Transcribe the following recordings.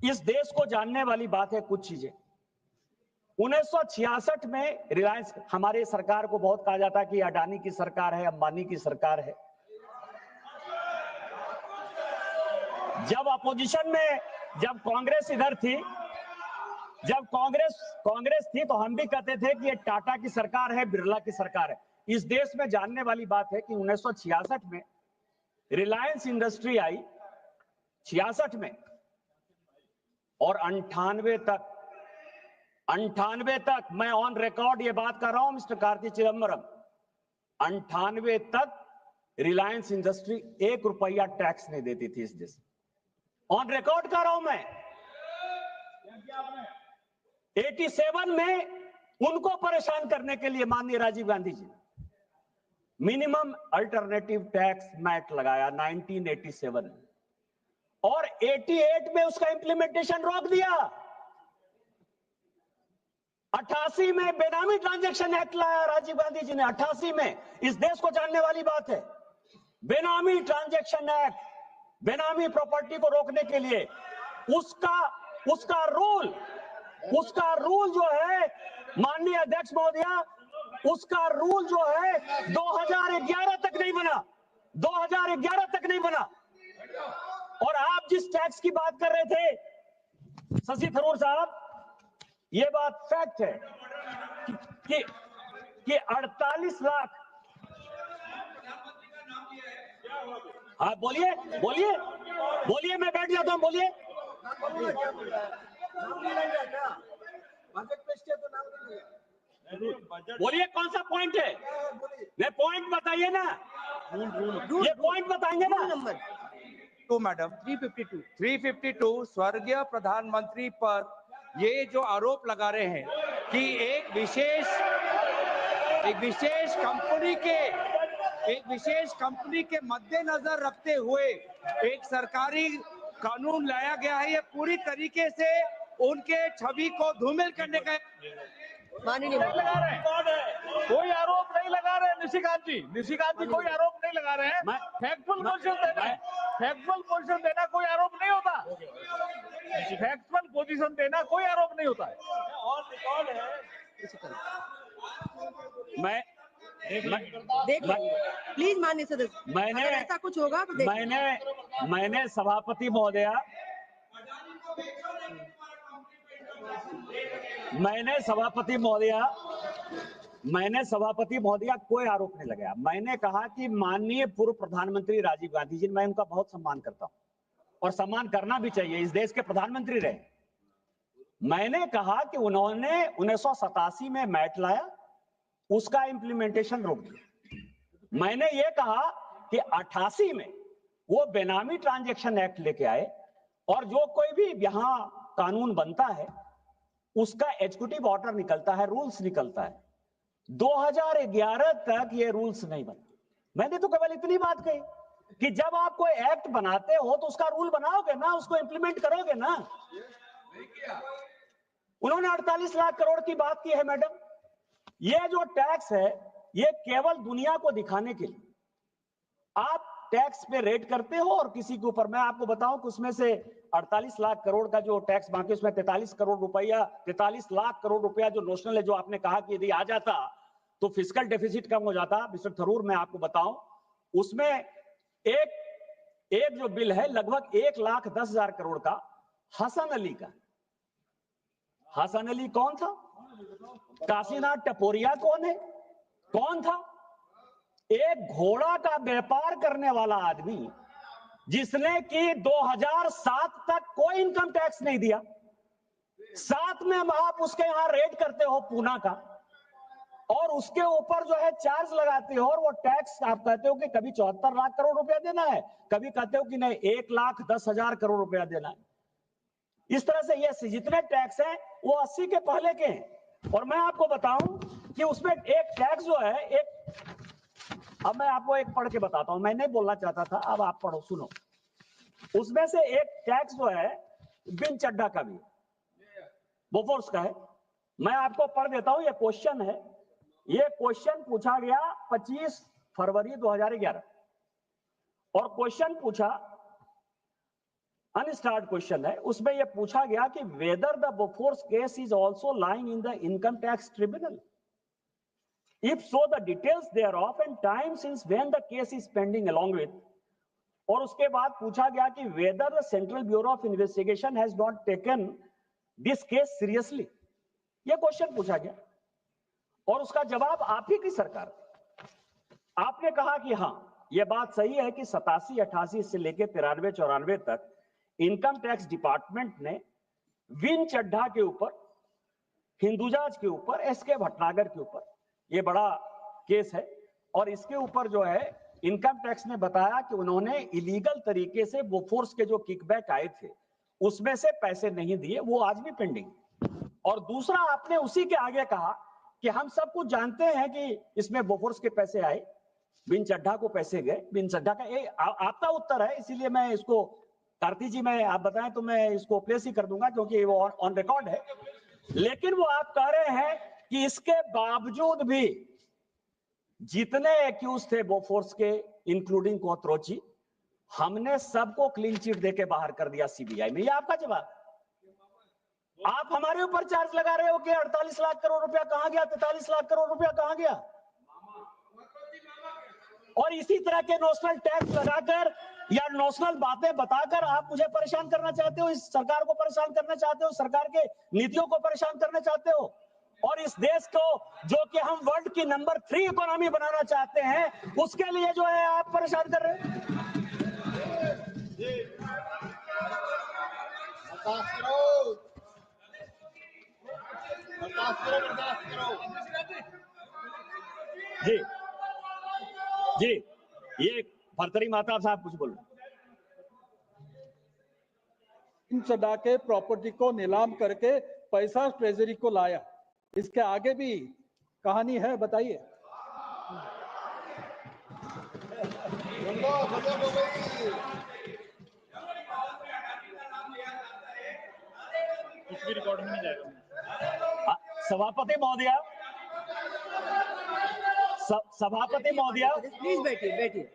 इस देश को जानने वाली बात है कुछ चीजें। 1966 में रिलायंस, हमारी सरकार को बहुत कहा जाता है कि अडानी की सरकार है, अंबानी की सरकार है। जब अपोजिशन में, जब कांग्रेस इधर थी, जब कांग्रेस थी, तो हम भी कहते थे कि ये टाटा की सरकार है, बिरला की सरकार है। इस देश में जानने वाली बात है कि 1966 में रिलायंस इंडस्ट्री आई, 66 में, और 98 तक मैं ऑन रिकॉर्ड ये बात कर रहा हूं मिस्टर कार्ति चिदंबरम, 98 तक रिलायंस इंडस्ट्री 1 रुपया टैक्स नहीं देती थी इस देश में। ऑन रिकॉर्ड कर रहा हूं मैं। 87 में उनको परेशान करने के लिए माननीय Rajiv Gandhi ji minimum alternative tax mat लगाया 1987 में, और 88 में उसका इंप्लीमेंटेशन रोक दिया। 88 में बेनामी ट्रांजैक्शन एक्ट लाया राजीव गांधी जी ने, 88 में। इस देश को जानने वाली बात है, बेनामी ट्रांजैक्शन एक्ट, बेनामी प्रॉपर्टी को रोकने के लिए उसका रूल जो है माननीय अध्यक्ष महोदया, उसका रूल जो है 2011 तक नहीं बना, 2011 तक नहीं बना। और आप जिस टैक्स की बात कर रहे थे शशि थरूर साहब, ये बात फैक्ट है कि 48 लाख। हाँ बोलिए बोलिए बोलिए, मैं बैठ जाता हूं, बोलिए। बोलिए कौन सा पॉइंट है, नहीं पॉइंट बताइए ना, ये पॉइंट बताएंगे ना। नंबर 2 मैडम 352 स्वर्गीय प्रधानमंत्री पर ये जो आरोप लगा रहे हैं कि एक विशेष कंपनी के मद्देनजर रखते हुए एक सरकारी कानून लाया गया है, ये पूरी तरीके से उनके छवि को धूमिल करने का नहीं लगा रहे, कोई आरोप नहीं लगा रहे निशिकांत जी कोई आरोप नहीं लगा रहे हैं। फैक्चुअल पोजीशन देना कोई आरोप नहीं होता, फैक्चुअल पोजीशन देना कोई आरोप नहीं होता है। और रिकॉर्ड है, मैं प्लीज माननीय सदस्य, मैंने ऐसा कुछ होगा तो मैंने सभापति महोदया, मैंने सभापति महोदया कोई आरोप नहीं लगाया। मैंने कहा कि माननीय पूर्व प्रधानमंत्री राजीव गांधी जी, मैं उनका बहुत सम्मान करता हूं और सम्मान करना भी चाहिए, इस देश के प्रधानमंत्री रहे। मैंने कहा कि उन्होंने 1987 में मैट लाया, उसका इंप्लीमेंटेशन रोक दिया। मैंने ये कहा कि 88 में वो बेनामी ट्रांजैक्शन एक्ट लेके आए, और जो कोई भी यहां कानून बनता है उसका एग्जीक्यूटिव ऑर्डर निकलता है, रूल्स निकलता है। 2011 तक ये रूल्स नहीं बने। मैंने तो केवल इतनी बात कही कि जब आप कोई एक्ट बनाते हो तो उसका रूल बनाओगे ना, उसको इंप्लीमेंट करोगे ना। उन्होंने 48 लाख करोड़ की बात की है मैडम। ये जो टैक्स है ये केवल दुनिया को दिखाने के लिए आप टैक्स पे रेट करते हो, और किसी के ऊपर, मैं आपको बताऊं कि उसमें से 48 लाख करोड़ का जो टैक्स बाकी, उसमें 43 लाख करोड़ रुपया जो नोशनल है, जो आपने कहा कि यदि आ जाता तो फिस्कल डेफिसिट कम हो जाता। मिस्टर थरूर, मैं आपको बताऊं, उसमें एक जो बिल है लगभग 1,10,000 करोड़ का, हसन अली का। हसन अली कौन था? काशीनाथ टपोरिया कौन था? एक घोड़ा का व्यापार करने वाला आदमी, जिसने कि 2007 तक कोई इनकम टैक्स नहीं दिया। 7 में आप उसके यहां रेड करते हो पूना का, और उसके ऊपर जो है चार्ज लगाते हो, और वो टैक्स आप कहते हो कि कभी 74 लाख करोड़ रुपया देना है, कभी कहते हो कि नहीं 1,10,000 करोड़ रुपया देना है। इस तरह से ये जितने टैक्स हैं वो 80 के पहले के हैं। और मैं आपको बताऊं कि उसमें एक टैक्स जो है, अब मैं आपको एक पढ़ के बताता हूं, मैं नहीं बोलना चाहता था, अब आप पढ़ो, सुनो। उसमें से एक टैक्स जो है बिन चड्ढा का भी, बोफोर्स का है। मैं आपको पढ़ देता हूं, ये क्वेश्चन है, ये क्वेश्चन पूछा गया 25 फरवरी 2011, और क्वेश्चन पूछा अनस्टार्ड क्वेश्चन है, उसमें यह पूछा गया कि whether the Bofors case is also lying in the income tax tribunal, if so the details thereof and time since when the case is pending along with. और उसके बाद पूछा गया कि whether the central bureau of investigation has not taken this case seriously, यह question पूछा गया और उसका जवाब आप ही की सरकार, आपने कहा कि हां यह बात सही है कि 87-88 से लेकर 93-94 तक इनकम टैक्स डिपार्टमेंट ने विन चड्ढा के ऊपर, हिंदुजाज के ऊपर, एसके भटनागर के ऊपर, यह बड़ा केस है और इसके ऊपर जो है इनकम टैक्स ने बताया कि उन्होंने इलीगल तरीके से बोफोर्स के जो किकबैक आए थे उसमें से पैसे नहीं दिए, वो आज भी पेंडिंग। और दूसरा आपने उसी के आगे कहा कि हम सब कुछ जानते हैं कि इसमें बोफोर्स के पैसे आए, बिन चड्ढा को पैसे गए, बिन चड्ढा का आपका उत्तर है, इसीलिए मैं इसको कार्ति जी मैं आप बताएं तो मैं इसको प्लेस ही कर दूंगा क्योंकि वो ऑन रिकॉर्ड है। लेकिन वो आप कह रहे हैं कि इसके बावजूद भी जितने एक्यूज थे बोफोर्स के इंक्लूडिंग कोथरोची, हमने सबको क्लीन चिट देके बाहर कर दिया सीबीआई में, ये आपका जवाब। आप हमारे ऊपर चार्ज लगा रहे हो कि 48 लाख करोड़ रुपया कहां गया, 43 लाख करोड़ रुपया कहां गया, और इसी तरह के नोशनल टैक्स लगाकर या नोशनल बातें बताकर आप मुझे परेशान करना चाहते हो, इस सरकार को परेशान करना चाहते हो, सरकार के नीतियों को परेशान करना चाहते हो, और इस देश को जो कि हम वर्ल्ड की नंबर 3 इकोनॉमी बनाना चाहते हैं उसके लिए जो है आप परेशान कर रहे हैं। जी जी, ये भर्तरी माता साहब कुछ बोलो। इन चढ़ा के प्रॉपर्टी को नीलाम करके पैसा ट्रेजरी को लाया, इसके आगे भी कहानी है, बताइए। कुछ भी रिकॉर्ड में नहीं जाएगा। सभापति महोदय, सभापति महोदय प्लीज बैठिए बैठिए।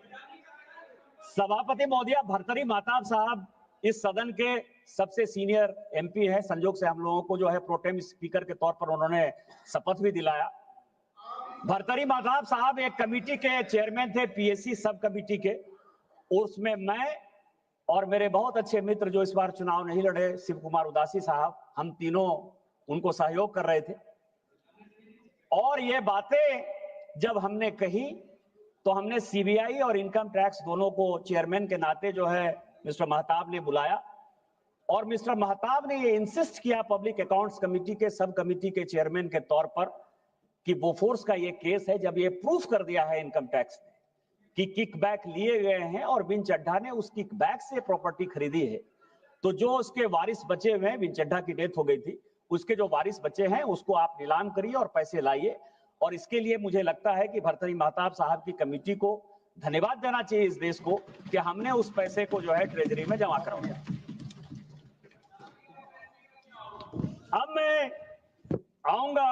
सभापति महोदय, भर्तरी माताब साहब इस सदन के सबसे सीनियर एमपी है, संजोग से हम लोगों को जो है प्रोटेम स्पीकर के तौर पर उन्होंने शपथ भी दिलाया। भर्तरी माताब साहब एक कमेटी के चेयरमैन थे, पीएससी सब कमेटी के, उसमें मैं और मेरे बहुत अच्छे मित्र जो इस बार चुनाव नहीं लड़े, शिव कुमार उदासी साहब, हम तीनों उनको सहयोग कर रहे थे। और ये बातें जब हमने कही तो हमने सीबीआई और इनकम टैक्स दोनों को चेयरमैन के नाते जो है मिस्टर महताब ने बुलाया और मिस्टर महताब ने ये इंसिस्ट किया पब्लिक अकाउंट्स कमेटी के सब कमेटी के चेयरमैन के तौर पर कि बोफोर्स का ये केस है, जब ये प्रूफ कर दिया है इनकम टैक्स ने कि किकबैक लिए गए हैं और बिन चड्ढा ने उस किकबैक से प्रॉपर्टी खरीदी है, तो जो उसके वारिस बचे हुए हैं, बिन चड्ढा की डेथ हो गई थी, उसके जो वारिस बचे हैं उसको आप नीलाम करिए और पैसे लाइए। और इसके लिए मुझे लगता है कि भर्तरी महताब साहब की कमेटी को धन्यवाद देना चाहिए इस देश को कि हमने उस पैसे को जो है ट्रेजरी में जमा करवाया। अब मैं आऊंगा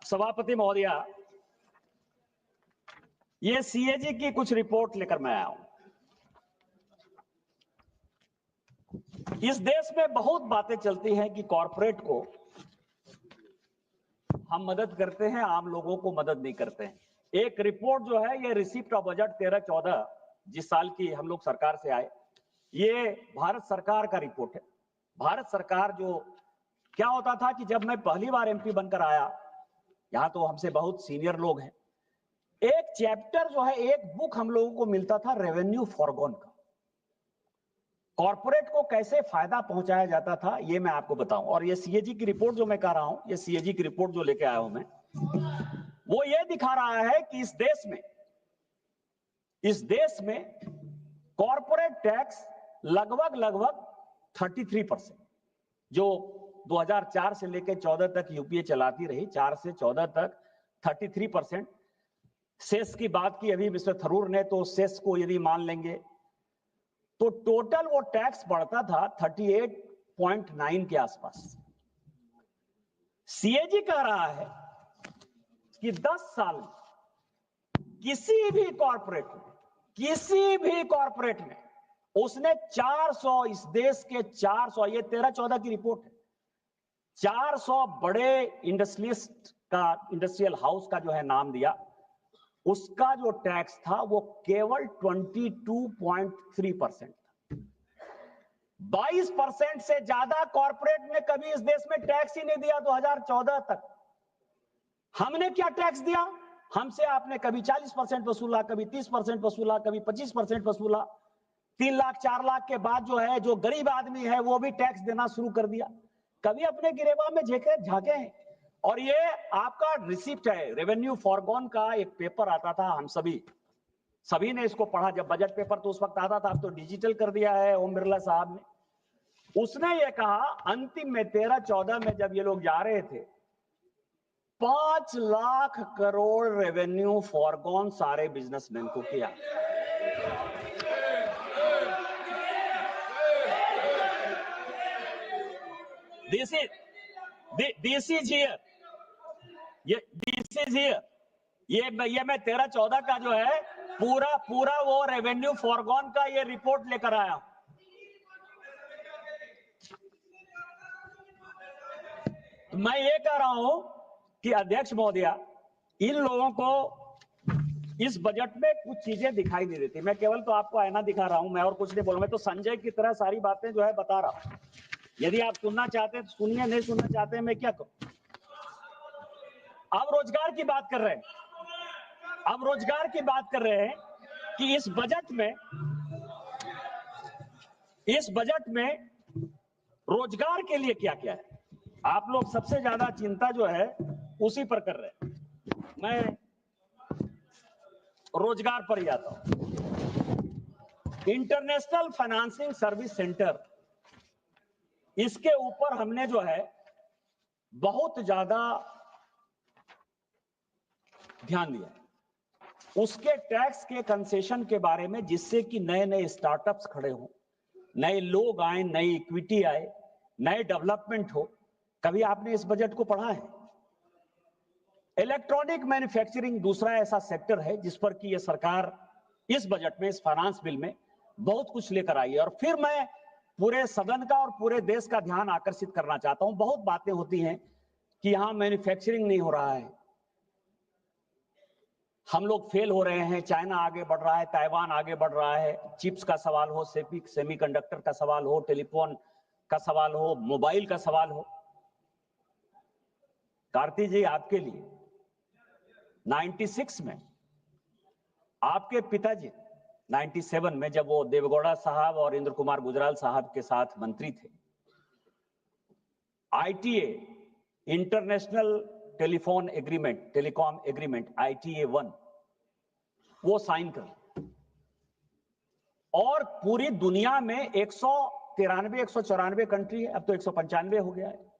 सभापति महोदय, ये सीएजी की कुछ रिपोर्ट लेकर मैं आया हूं। इस देश में बहुत बातें चलती हैं कि कॉरपोरेट को हम मदद करते हैं, आम लोगों को मदद नहीं करते हैं। एक रिपोर्ट जो है ये रिसिप्ट ऑफ बजट 13-14 जिस साल की हम लोग सरकार से आए, ये भारत सरकार का रिपोर्ट है। भारत सरकार जो क्या होता था कि जब मैं पहली बार एमपी बनकर आया, यहां तो हमसे बहुत सीनियर लोग हैं, एक चैप्टर जो है, एक बुक हम लोगों को मिलता था रेवेन्यू फॉरगॉन का, कॉर्पोरेट को कैसे फायदा पहुंचाया जाता था ये मैं आपको बताऊं। और ये सीएजी की रिपोर्ट जो मैं कह रहा हूं, ये सीएजी की रिपोर्ट जो लेके आया हूं मैं, वो ये दिखा रहा है कि इस देश में कॉर्पोरेट टैक्स लगभग 33%, जो 2004 से लेकर 14 तक यूपीए चलाती रही, 4 से 14 तक 33%। सेस की बात की अभी मिस्टर थरूर ने, तो सेस को यदि मान लेंगे तो टोटल वो टैक्स बढ़ता था 38.9 के आसपास। सीएजी कह रहा है कि 10 साल में किसी भी कॉर्पोरेट ने उसने 400 इस देश के 400, ये 13-14 की रिपोर्ट है, 400 बड़े इंडस्ट्रियलिस्ट का, इंडस्ट्रियल हाउस का जो है नाम दिया, उसका जो टैक्स था वो केवल 22.3%। 22% से ज्यादा कॉर्पोरेट ने कभी इस देश में टैक्स ही नहीं दिया 2014 तक। हमने क्या टैक्स दिया? हमसे आपने कभी 40% वसूला, कभी 30% वसूला, कभी 25% वसूला। 3 लाख 4 लाख के बाद जो है, जो गरीब आदमी है वो भी टैक्स देना शुरू कर दिया। कभी अपने गिरेबान में झांके हैं? और ये आपका रिसिप्ट है, रेवेन्यू फॉरगॉन का एक पेपर आता था, हम सभी ने इसको पढ़ा, जब बजट पेपर तो उस वक्त आता था, अब तो डिजिटल कर दिया है ओम बिरला साहब ने। उसने ये कहा अंतिम में 13-14 में जब ये लोग जा रहे थे, 5 लाख करोड़ रेवेन्यू फॉरगॉन सारे बिजनेसमैन को किया। दिस इज हियर, ये मैं 13-14 का जो है पूरा वो रेवेन्यू फॉरगॉन का ये रिपोर्ट लेकर आया। तो मैं ये कह रहा हूं कि अध्यक्ष महोदया, इन लोगों को इस बजट में कुछ चीजें दिखाई नहीं देती। मैं केवल तो आपको आईना दिखा रहा हूं, मैं और कुछ नहीं बोलूंगा। तो संजय की तरह सारी बातें जो है बता रहा हूं, यदि आप सुनना चाहते हैं तो सुनिए, नहीं सुनना चाहते हैं मैं क्या करूं। अब रोजगार की बात कर रहे हैं, कि इस बजट में रोजगार के लिए क्या क्या है। आप लोग सबसे ज्यादा चिंता जो है उसी पर कर रहे हैं। मैं रोजगार पर ही आता हूं। इंटरनेशनल फाइनेंसिंग सर्विस सेंटर, इसके ऊपर हमने जो है बहुत ज्यादा ध्यान दिया, उसके टैक्स के कंसेशन के बारे में, जिससे कि नए नए स्टार्टअप्स खड़े हों, नए लोग आए, नई इक्विटी आए, नए डेवलपमेंट हो। कभी आपने इस बजट को पढ़ा है? इलेक्ट्रॉनिक मैन्युफैक्चरिंग दूसरा ऐसा सेक्टर है जिस पर कि ये सरकार इस बजट में, इस फाइनेंस बिल में बहुत कुछ लेकर आई है। और फिर मैं पूरे सदन का और पूरे देश का ध्यान आकर्षित करना चाहता हूं। बहुत बातें होती हैं कि यहां मैन्युफैक्चरिंग नहीं हो रहा है, हम लोग फेल हो रहे हैं, चाइना आगे बढ़ रहा है, ताइवान आगे बढ़ रहा है। चिप्स का सवाल हो, सेमीकंडक्टर का सवाल हो, टेलीफोन का सवाल हो, मोबाइल का सवाल हो। कार्ति जी, आपके लिए 96 में आपके पिताजी 97 में, जब वो देवगौड़ा साहब और इंद्र कुमार गुजराल साहब के साथ मंत्री थे, ITA, international telephone agreement, telecom agreement, ITA 1, वो साइन कर, और पूरी दुनिया में 194 कंट्री है, अब तो 195 हो गया है।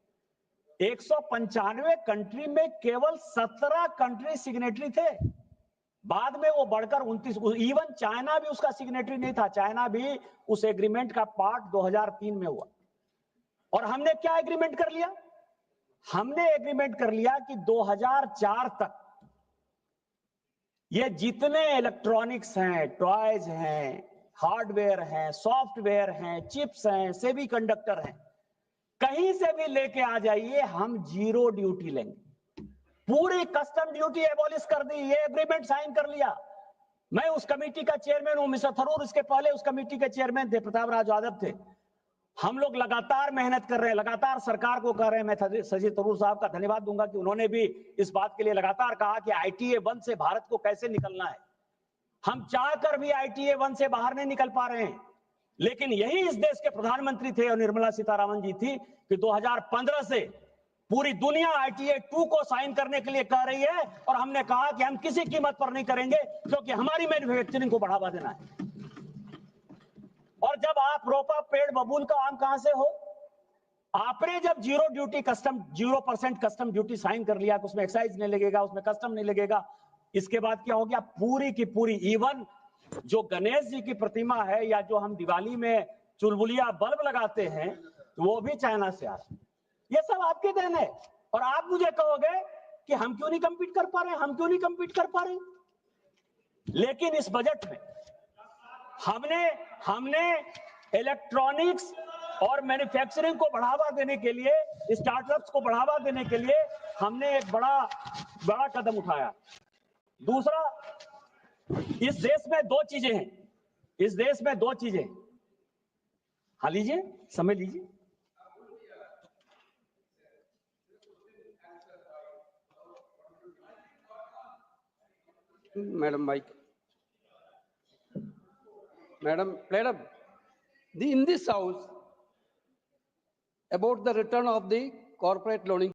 195 कंट्री में केवल 17 कंट्री सिग्नेटरी थे। बाद में वो बढ़कर 29, इवन चाइना भी उसका सिग्नेटरी नहीं था। चाइना भी उस एग्रीमेंट का पार्ट 2003 में हुआ। और हमने क्या एग्रीमेंट कर लिया? हमने एग्रीमेंट कर लिया कि 2004 तक ये जितने इलेक्ट्रॉनिक्स हैं, टॉयज हैं, हार्डवेयर हैं, सॉफ्टवेयर हैं, चिप्स हैं, सेमीकंडक्टर हैं, कहीं से भी लेके आ जाइए, हम 0 ड्यूटी लेंगे। पूरी कस्टम ड्यूटी एबॉलिश कर दी, ये एग्रीमेंट साइन कर लिया। मैं उस कमेटी का चेयरमैन हूं, मिस्टर थरूर इसके पहले उस कमेटी के चेयरमैन थे, प्रताप राज यादव थे। हम लोग लगातार मेहनत कर रहे हैं, लगातार सरकार को कह रहे हैं। मैं शशि थरूर साहब का धन्यवाद दूंगा कि उन्होंने भी इस बात के लिए लगातार कहा कि ITA 1 से भारत को कैसे निकलना है। हम चाहकर भी ITA 1 से बाहर नहीं निकल पा रहे हैं, लेकिन यही इस देश के प्रधानमंत्री थे और निर्मला सीतारामन जी थी कि 2015 से पूरी दुनिया ITA 2 को साइन करने के लिए कह रही है, और हमने कहा कि हम किसी कीमत पर नहीं करेंगे, क्योंकि हमारी मैन्युफैक्चरिंग को बढ़ावा देना है। और जब आप रोपा पेड़ बबूल का आम कहां से हो? आपने जब 0% कस्टम ड्यूटी साइन कर लिया कि उसमें एक्साइज नहीं लगेगा, उसमें कस्टम नहीं लगेगा, इसके बाद क्या हो गया? पूरी की पूरी, इवन जो गणेश जी की प्रतिमा है या जो हम दिवाली में चुलबुलिया बल्ब लगाते हैं, वो भी चाइना से आ रहा है। ये सब आपके देन है। और आप मुझे कहोगे कि हम क्यों नहीं कंपीट कर पा रहे हैं, हम क्यों नहीं कंपीट कर पा रहे हैं? लेकिन इस बजट में हमने इलेक्ट्रॉनिक्स और मैन्युफैक्चरिंग को बढ़ावा देने के लिए, स्टार्टअप्स को बढ़ावा देने के लिए हमने एक बड़ा कदम उठाया। दूसरा, इस देश में दो चीजें हैं, इस देश में दो चीजें। हाँ लीजिए, समय लीजिए। Madam Mike. Madam, in this house, about the return of the corporate loaning